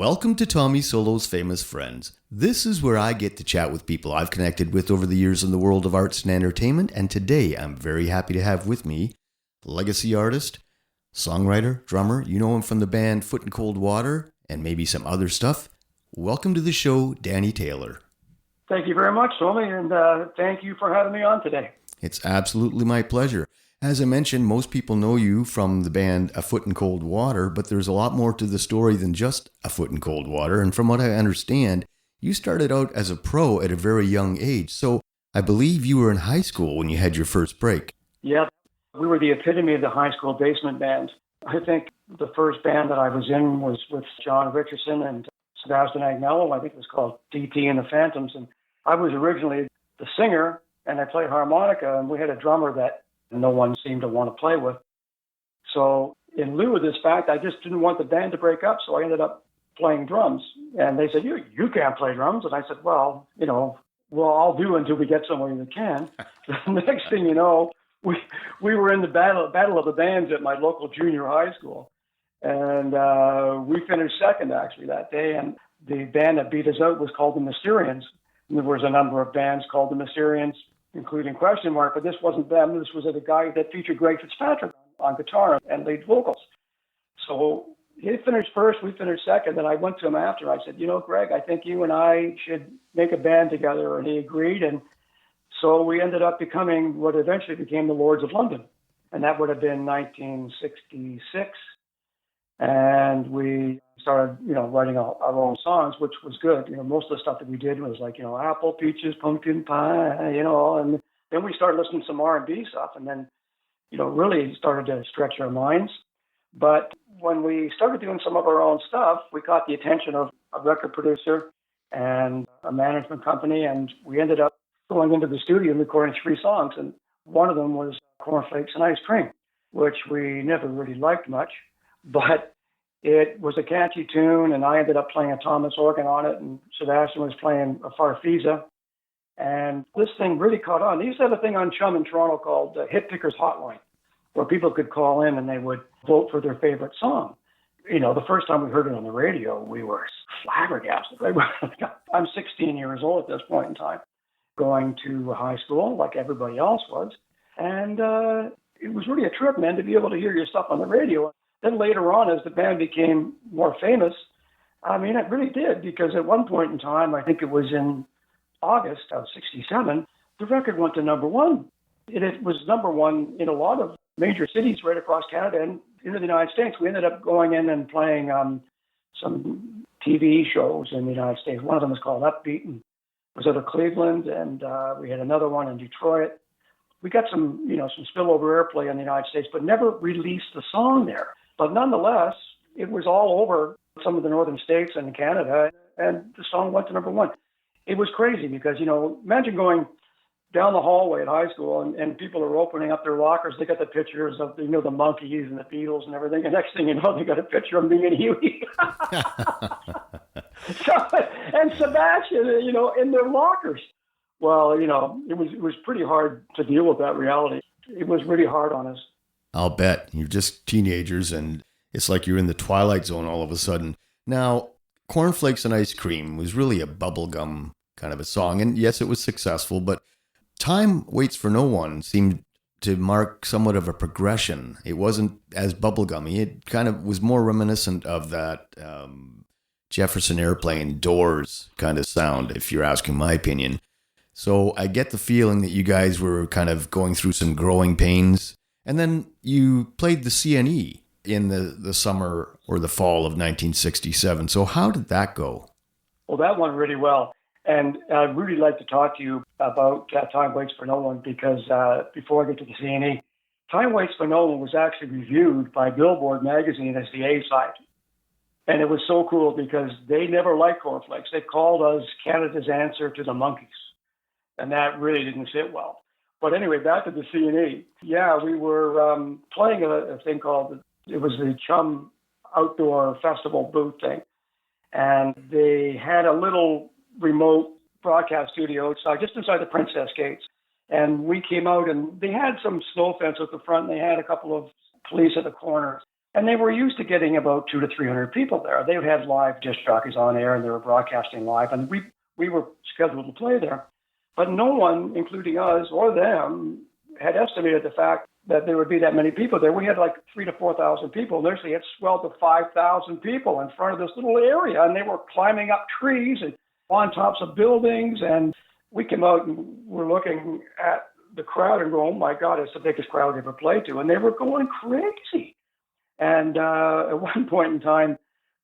Welcome to Tommy Solo's Famous Friends. This is where I get to chat with people I've connected with over the years in the world of arts and entertainment, and today I'm very happy to have with me legacy artist, songwriter, drummer. You know him from the band Foot and Cold Water and maybe some other stuff. Welcome to the show, Danny Taylor. Thank you very much, Tommy, and thank you for having me on today. It's absolutely my pleasure. As I mentioned, most people know you from the band A Foot and Cold Water, but there's a lot more to the story than just A Foot and Cold Water. And from what I understand, you started out as a pro at a very young age. So I believe you were in high school when you had your first break. Yeah, we were the epitome of the high school basement band. I think the first band that I was in was with John Richardson and Sebastian Agnello. I think it was called DT and the Phantoms. And I was originally the singer, and I played harmonica, and we had a drummer that no one seemed to want to play with. So in lieu of this fact, I just didn't want the band to break up, so I ended up playing drums. And they said, you can't play drums. And I said, well, I'll do until we get somewhere we can. The next thing you know, we were in the battle of the bands at my local junior high school. And we finished second, actually, that day. And the band that beat us out was called the Mysterians. And there was a number of bands called the Mysterians, including Question Mark, but this wasn't them. This was a guy that featured Greg Fitzpatrick on guitar and lead vocals. So he finished first, we finished second, and I went to him after. I said, Greg, I think you and I should make a band together, and he agreed. And so we ended up becoming what eventually became the Lords of London, and that would have been 1966. And we started, writing our own songs, which was good. Most of the stuff that we did was like, apple, peaches, pumpkin pie, and then we started listening to some R&B stuff, and then, really started to stretch our minds. But when we started doing some of our own stuff, we caught the attention of a record producer and a management company, and we ended up going into the studio and recording 3 songs, and one of them was Cornflakes and Ice Cream, which we never really liked much, but it was a catchy tune, and I ended up playing a Thomas organ on it, and Sebastian was playing a Farfisa. And this thing really caught on. They used to have a thing on Chum in Toronto called Hit Pickers Hotline, where people could call in and they would vote for their favorite song. The first time we heard it on the radio, we were flabbergasted. I'm 16 years old at this point in time, going to high school like everybody else was. And it was really a trip, man, to be able to hear your stuff on the radio. Then later on, as the band became more famous, it really did, because at one point in time, I think it was in August of 67, the record went to number 1. It was number 1 in a lot of major cities right across Canada and into the United States. We ended up going in and playing some TV shows in the United States. One of them was called Upbeat and was out of Cleveland, and we had another one in Detroit. We got some spillover airplay in the United States, but never released the song there. But nonetheless, it was all over some of the northern states and Canada, and the song went to number 1. It was crazy because, imagine going down the hallway at high school and people are opening up their lockers. They got the pictures of, the Monkees and the Beatles and everything. And next thing you know, they got a picture of me and Huey. And Sebastian, in their lockers. Well, it was pretty hard to deal with that reality. It was really hard on us. I'll bet. You're just teenagers, and it's like you're in the Twilight Zone all of a sudden. Now, Cornflakes and Ice Cream was really a bubblegum kind of a song, and yes, it was successful, but Time Waits for No One seemed to mark somewhat of a progression. It wasn't as bubblegummy. It kind of was more reminiscent of that Jefferson Airplane, Doors kind of sound, if you're asking my opinion. So I get the feeling that you guys were kind of going through some growing pains. And then you played the CNE in the summer or the fall of 1967. So how did that go? Well, that went really well. And I'd really like to talk to you about Time Waits for No One, because before I get to the CNE, Time Waits for No One was actually reviewed by Billboard magazine as the A-side. And it was so cool because they never liked Cornflakes. They called us Canada's answer to the Monkees. And that really didn't sit well. But anyway, back to the CNE. Yeah, we were playing a thing called, it was the Chum Outdoor Festival booth thing. And they had a little remote broadcast studio just inside the Princess Gates. And we came out and they had some snow fence at the front and they had a couple of police at the corner. And they were used to getting about 200 to 300 people there. They had live disc jockeys on air, and they were broadcasting live, and we were scheduled to play there. But no one, including us or them, had estimated the fact that there would be that many people there. We had like 3,000 to 4,000 people, and actually it swelled to 5,000 people in front of this little area, and they were climbing up trees and on tops of buildings. And we came out and were looking at the crowd and go, oh my God, it's the biggest crowd we ever played to. And they were going crazy. And at one point in time,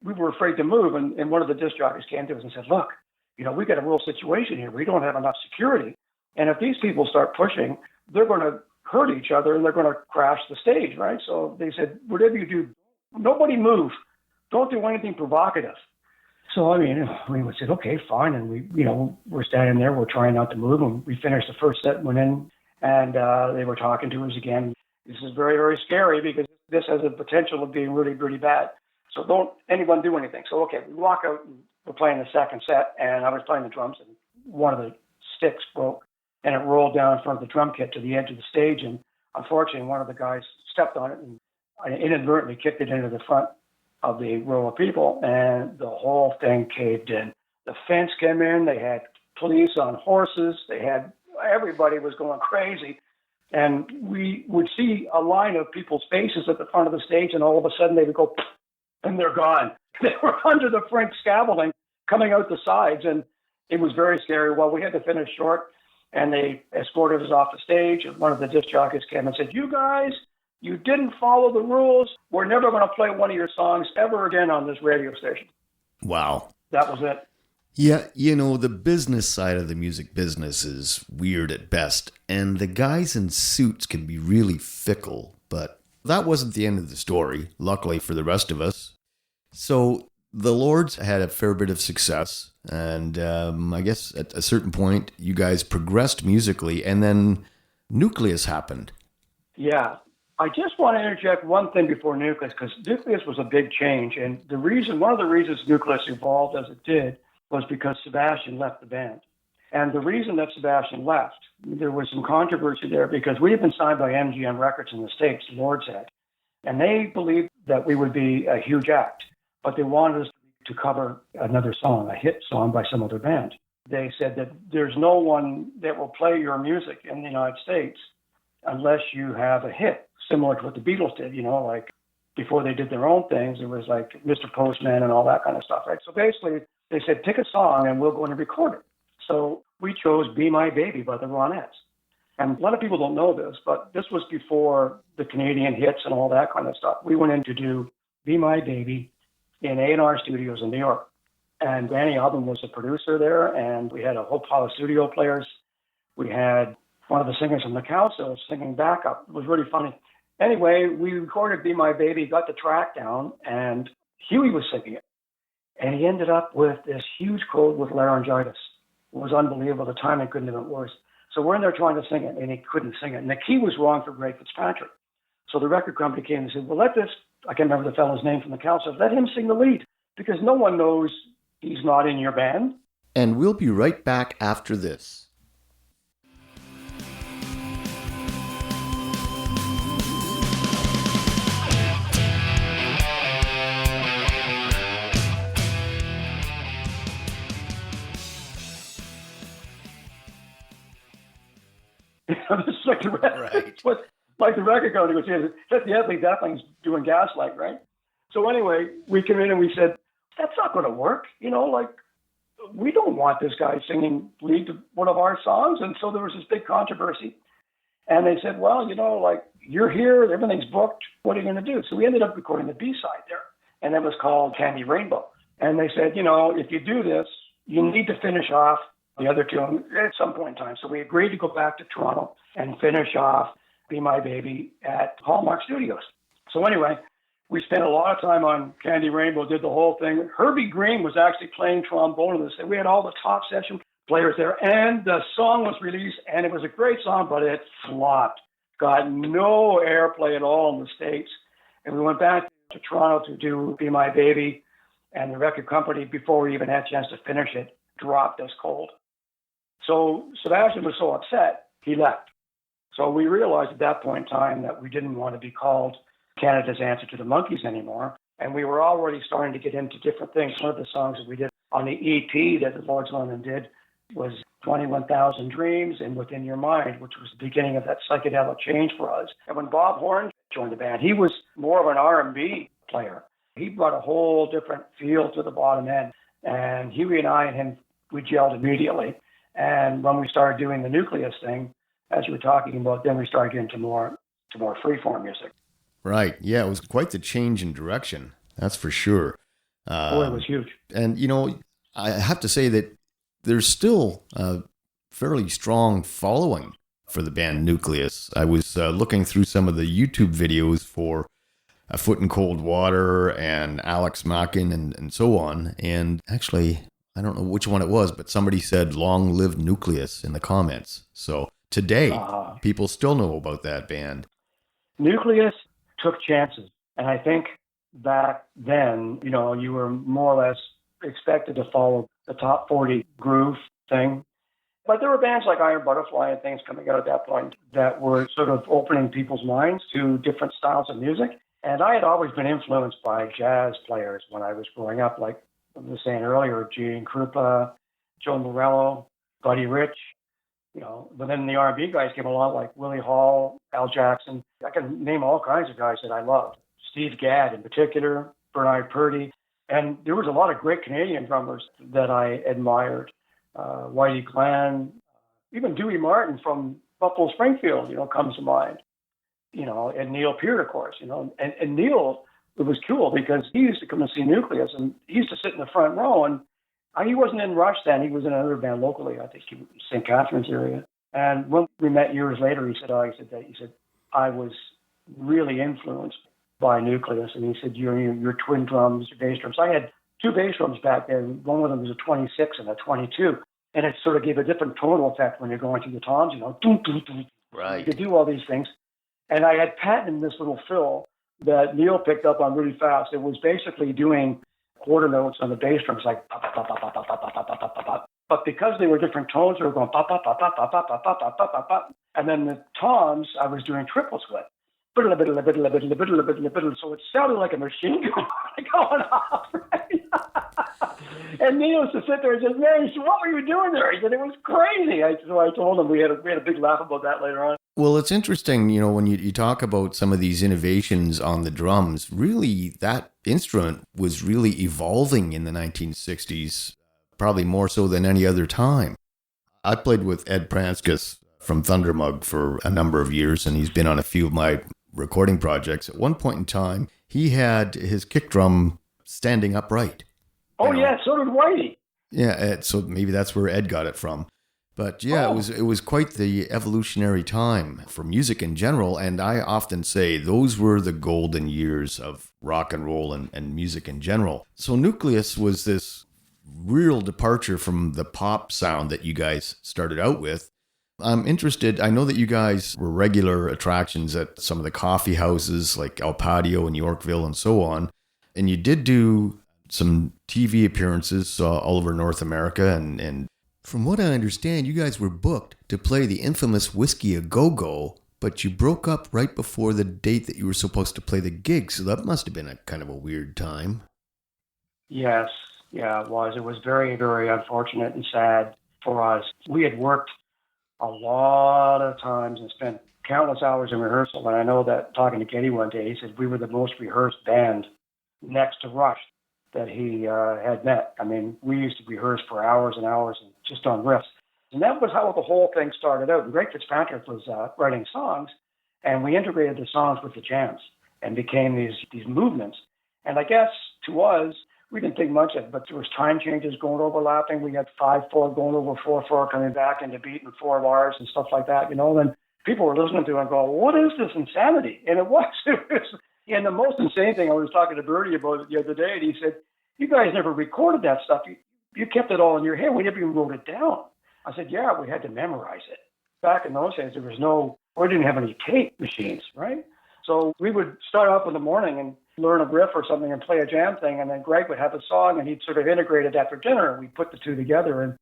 we were afraid to move, and one of the disc jockeys came to us and said, look, we got a real situation here. We don't have enough security. And if these people start pushing, they're going to hurt each other and they're going to crash the stage, right? So they said, whatever you do, nobody move. Don't do anything provocative. So, we said, okay, fine. And we're standing there, we're trying not to move. And we finished the first set, went in, and they were talking to us again. This is very, very scary because this has the potential of being really, really bad. So don't anyone do anything. So, okay, we walk out and we're playing the second set, and I was playing the drums, and one of the sticks broke, and it rolled down in front of the drum kit to the edge of the stage. And unfortunately, one of the guys stepped on it and I inadvertently kicked it into the front of the row of people, and the whole thing caved in. The fence came in. They had police on horses. Everybody was going crazy. And we would see a line of people's faces at the front of the stage, and all of a sudden they would go, and they're gone. They were under the Frank scaffolding coming out the sides, and it was very scary. Well, we had to finish short, and they escorted us off the stage. And one of the disc jockeys came and said, you guys, you didn't follow the rules. We're never going to play one of your songs ever again on this radio station. Wow. That was it. Yeah, the business side of the music business is weird at best, and the guys in suits can be really fickle, but that wasn't the end of the story, luckily for the rest of us. So the Lords had a fair bit of success, and I guess at a certain point, you guys progressed musically, and then Nucleus happened. Yeah. I just want to interject one thing before Nucleus, because Nucleus was a big change, and one of the reasons Nucleus evolved as it did was because Sebastian left the band. And the reason that Sebastian left, there was some controversy there because we had been signed by MGM Records in the States, the Lords had, and they believed that we would be a huge act, but they wanted us to cover another song, a hit song by some other band. They said that there's no one that will play your music in the United States unless you have a hit, similar to what the Beatles did, like before they did their own things, it was like Mr. Postman and all that kind of stuff, right? So basically, they said, pick a song and we'll go and record it. So we chose Be My Baby by the Ronettes. And a lot of people don't know this, but this was before the Canadian hits and all that kind of stuff. We went in to do Be My Baby in A&R Studios in New York. And Danny Albin was the producer there, and we had a whole pile of studio players. We had one of the singers from the council singing backup. It was really funny. Anyway, we recorded Be My Baby, got the track down, and Huey was singing it. And he ended up with this huge cold with laryngitis. It was unbelievable. The timing couldn't have been worse. So we're in there trying to sing it, and he couldn't sing it. And the key was wrong for Greg Fitzpatrick. So the record company came and said, well, I can't remember the fellow's name from the council, let him sing the lead, because no one knows he's not in your band. And we'll be right back after this. Just like the record company was saying, the Zeppelin's doing Gaslight, right? So anyway, we came in and we said, that's not going to work. We don't want this guy singing lead to one of our songs. And so there was this big controversy. And they said, well, you're here, everything's booked. What are you going to do? So we ended up recording the B-side there. And it was called Candy Rainbow. And they said, if you do this, you need to finish off the other two at some point in time. So we agreed to go back to Toronto and finish off Be My Baby at Hallmark Studios. So anyway, we spent a lot of time on Candy Rainbow, did the whole thing. Herbie Green was actually playing trombone in this. We had all the top session players there, and the song was released, and it was a great song, but it flopped. Got no airplay at all in the States. And we went back to Toronto to do Be My Baby, and the record company, before we even had a chance to finish it, dropped us cold. So Sebastian was so upset, he left. So we realized at that point in time that we didn't want to be called Canada's answer to the Monkees anymore. And we were already starting to get into different things. One of the songs that we did on the EP that the Lords London did was 21,000 Dreams and Within Your Mind, which was the beginning of that psychedelic change for us. And when Bob Horn joined the band, he was more of an R&B player. He brought a whole different feel to the bottom end. And Huey and I and him, we gelled immediately. And when we started doing the Nucleus thing, as you were talking about, then we started getting to more freeform music. Right. Yeah, it was quite the change in direction. That's for sure. It was huge. And, I have to say that there's still a fairly strong following for the band Nucleus. I was looking through some of the YouTube videos for A Foot in Cold Water and Alex Mackin and so on. And actually, I don't know which one it was, but somebody said Long Live Nucleus in the comments. So today, people still know about that band. Nucleus took chances. And I think back then, you were more or less expected to follow the top 40 groove thing. But there were bands like Iron Butterfly and things coming out at that point that were sort of opening people's minds to different styles of music. And I had always been influenced by jazz players when I was growing up, like I was saying earlier, Gene Krupa, Joe Morello, Buddy Rich. But then the R&B guys came along like Willie Hall, Al Jackson. I can name all kinds of guys that I loved. Steve Gadd in particular, Bernard Purdie. And there was a lot of great Canadian drummers that I admired. Whitey Glenn, even Dewey Martin from Buffalo Springfield, comes to mind. And Neil Peart, of course, and Neil, it was cool because he used to come and see Nucleus and he used to sit in the front row and he wasn't in Rush then. He was in another band locally. I think he was in St. Catharines area. And when we met years later, he said, I was really influenced by Nucleus. And he said, your twin drums, your bass drums. I had two bass drums back then. One of them was a 26 and a 22. And it sort of gave a different tonal effect when you're going through the toms, Doom, doom, doom. Right. You could do all these things. And I had patented this little fill that Neil picked up on really fast. It was basically doing quarter notes on the bass drums, like pop, pop, pop, pop, pop, pop, pop, pop, pop, pop, pop. But because they were different tones, they were going pop, pop, pop, pop, pop, pop, pop, pop, pop, pop, pop, pop. And then the toms, I was doing triplets with. So it sounded like a machine gun going off, right? And Neil used to sit there and said, "Man, what were you doing there?" He said, "It was crazy." So I told him we had a big laugh about that later on. Well, it's interesting, when you talk about some of these innovations on the drums, really that instrument was really evolving in the 1960s, probably more so than any other time. I played with Ed Pranskus from Thundermug for a number of years, and he's been on a few of my recording projects. At one point in time, he had his kick drum standing upright. Oh, yeah, so did Whitey. Yeah, so maybe that's where Ed got it from. But yeah, it was quite the evolutionary time for music in general, and I often say those were the golden years of rock and roll and music in general. So Nucleus was this real departure from the pop sound that you guys started out with. I'm interested, I know that you guys were regular attractions at some of the coffee houses like El Patio in Yorkville and so on, and you did do some TV appearances all over North America, and from what I understand, you guys were booked to play the infamous Whiskey A Go-Go, but you broke up right before the date that you were supposed to play the gig, so that must have been a kind of a weird time. Yes, yeah, it was. It was very, very unfortunate and sad for us. We had worked a lot of times and spent countless hours in rehearsal, and I know that talking to Kenny one day, he said we were the most rehearsed band next to Rush that he had met. I mean, we used to rehearse for hours and hours and just on riffs. And that was how the whole thing started out. And Greg Fitzpatrick was writing songs, and we integrated the songs with the jams and became these movements. And I guess to us, we didn't think much of it, but there was time changes going overlapping. We had 5/4 going over 4/4, coming back into beat and 4 bars and stuff like that, Then people were listening to it and going, "What is this insanity?" And it was. And the most insane thing, I was talking to Bertie about it the other day, and he said, "You guys never recorded that stuff. You kept it all in your head. We never even wrote it down." I said, "Yeah, we had to memorize it." Back in those days, we didn't have any tape machines, right? So we would start off in the morning and learn a riff or something and play a jam thing, and then Greg would have a song, and he'd sort of integrate it after dinner, and we'd put the two together. And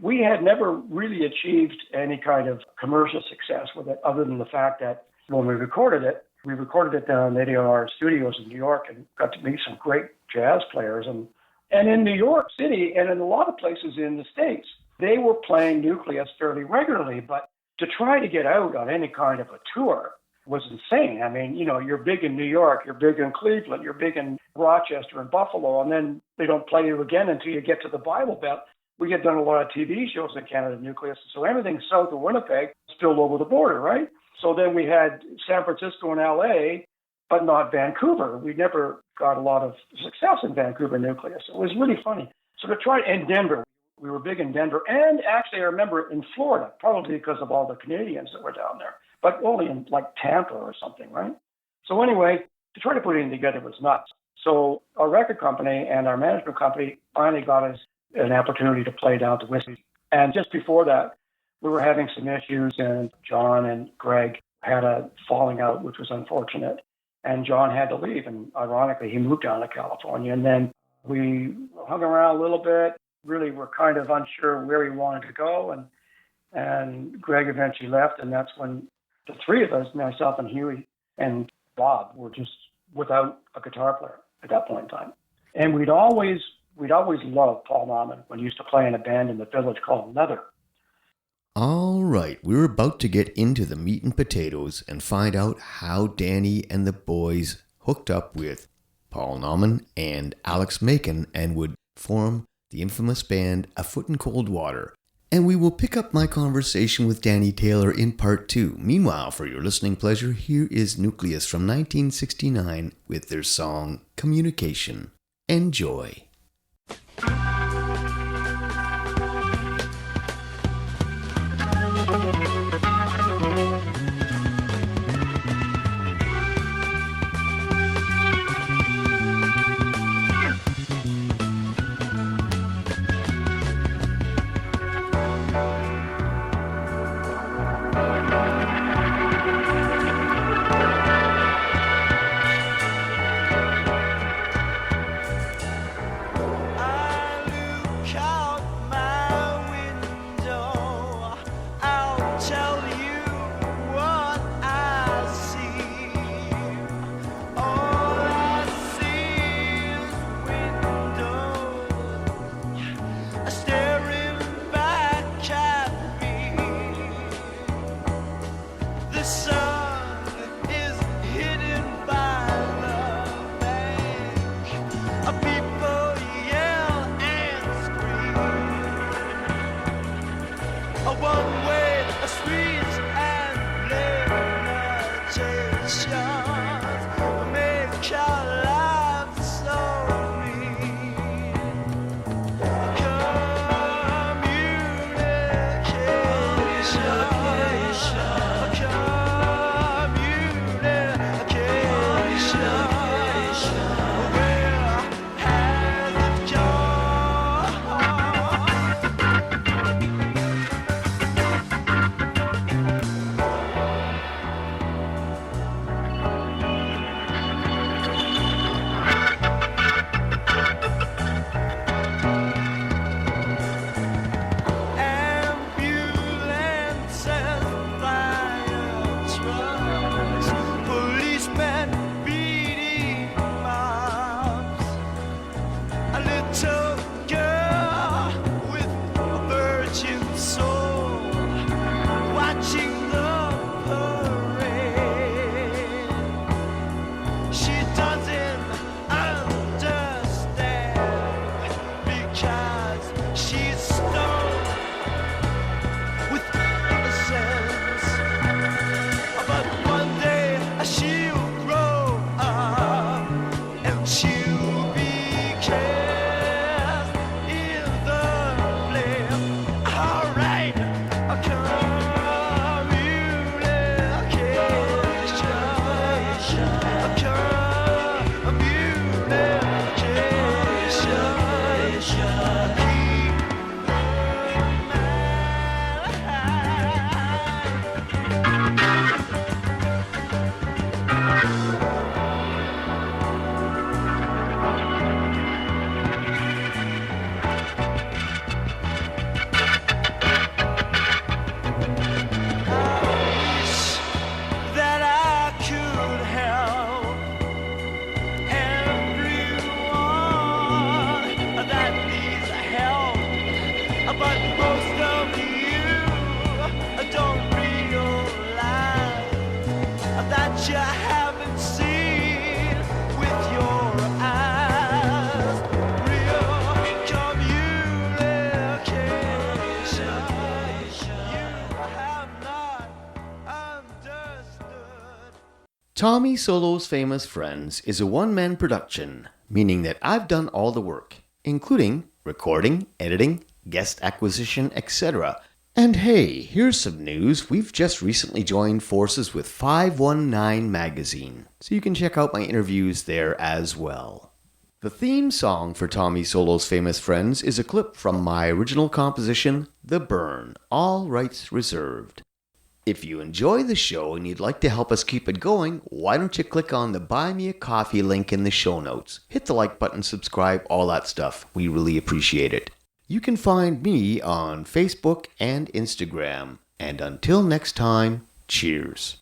we had never really achieved any kind of commercial success with it, other than the fact that when we recorded it, We recorded it down in ADR studios in New York and got to meet some great jazz players. And in New York City and in a lot of places in the States, they were playing Nucleus fairly regularly. But to try to get out on any kind of a tour was insane. I mean, you're big in New York, you're big in Cleveland, you're big in Rochester and Buffalo, and then they don't play you again until you get to the Bible Belt. We had done a lot of TV shows in Canada, Nucleus, so everything south of Winnipeg spilled over the border, right? So then we had San Francisco and LA, but not Vancouver. We never got a lot of success in Vancouver Nucleus. It was really funny. So to try, and Denver, we were big in Denver, and actually I remember in Florida, probably because of all the Canadians that were down there, but only in like Tampa or something, right? So anyway, to try to put it together was nuts. So our record company and our management company finally got us an opportunity to play down to Whiskey. And just before that, we were having some issues, and John and Greg had a falling out, which was unfortunate. And John had to leave, and ironically, he moved down to California. And then we hung around a little bit, really were kind of unsure where we wanted to go. And Greg eventually left, and that's when the three of us, myself and Huey and Bob, were just without a guitar player at that point in time. And we'd always loved Paul Nauman when he used to play in a band in the village called Leather. All right, we're about to get into the meat and potatoes and find out how Danny and the boys hooked up with Paul Nauman and Alex Macon and would form the infamous band A Foot in Cold Water. And we will pick up my conversation with Danny Taylor in part 2. Meanwhile, for your listening pleasure, here is Nucleus from 1969 with their song Communication. Enjoy. Communication. Tommy Solo's Famous Friends is a one-man production, meaning that I've done all the work, including recording, editing, guest acquisition, etc. And hey, here's some news. We've just recently joined forces with 519 Magazine, so you can check out my interviews there as well. The theme song for Tommy Solo's Famous Friends is a clip from my original composition, The Burn, all rights reserved. If you enjoy the show and you'd like to help us keep it going, why don't you click on the Buy Me a Coffee link in the show notes. Hit the like button, subscribe, all that stuff. We really appreciate it. You can find me on Facebook and Instagram. And until next time, cheers.